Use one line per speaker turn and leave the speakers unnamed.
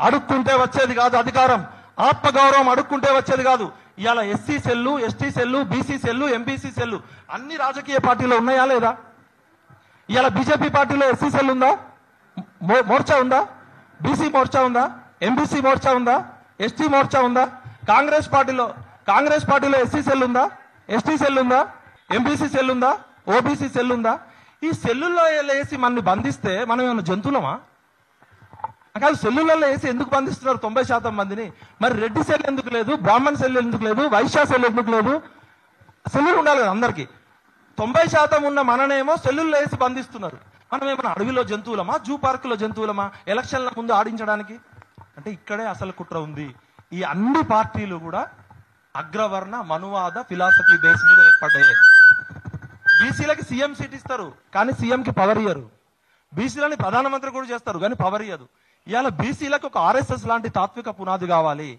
అడుక్కుంటే వచ్చేది కాదు అధికారం, ఆత్మగౌరవం అడుక్కుంటే వచ్చేది కాదు. ఇవాళ SC cell, ST cell, BC cell, MBC cell అన్ని రాజకీయ పార్టీలో ఉన్నాయా లేదా? ఇవాళ బీజేపీ పార్టీలో ఎస్సీ సెల్ ఉందా, మోర్చా ఉందా? బీసీ మోర్చా ఉందా? ఎంబీసీ మోర్చా ఉందా? ఎస్టీ మోర్చా ఉందా? కాంగ్రెస్ పార్టీలో ఎస్సీ సెల్ ఉందా, ఎస్టీ సెల్ ఉందా, ఎంబీసీ సెల్ ఉందా, ఓబీసీ సెల్ ఉందా? ఈ సెల్లుల్లో వేసి మనల్ని బంధిస్తే మనం ఏమైనా జంతువులమా? కాదు, సెల్లులలో వేసి ఎందుకు బంధిస్తున్నారు 90% మందిని? మరి రెడ్డి సెల్ ఎందుకు లేదు, బ్రాహ్మణ్ సెల్ ఎందుకు లేదు, వైశ్య సెల్ ఎందుకు లేదు? సెల్లులు ఉండాలి కదా అందరికి. 90% ఉన్న మననేమో సెల్లుల్లో వేసి బంధిస్తున్నారు. మనం ఏమైనా అడవిలో జంతువులమా, జూ పార్కులో జంతువులమా ఎలక్షన్ల ముందు ఆడించడానికి? అంటే ఇక్కడే అసలు కుట్ర ఉంది. ఈ అన్ని పార్టీలు కూడా అగ్రవర్ణ మనువాద ఫిలాసఫీ బేస్ మీద ఏర్పడ్డాయి. బీసీలకి సీఎం సీట్ ఇస్తారు కానీ సీఎంకి పవర్ ఇయ్యరు. బీసీలని ప్రధానమంత్రి కూడా చేస్తారు కానీ పవర్ ఇయ్యదు. ఇవాళ బీసీలకు ఒక ఆర్ఎస్ఎస్ లాంటి తాత్విక పునాది కావాలి.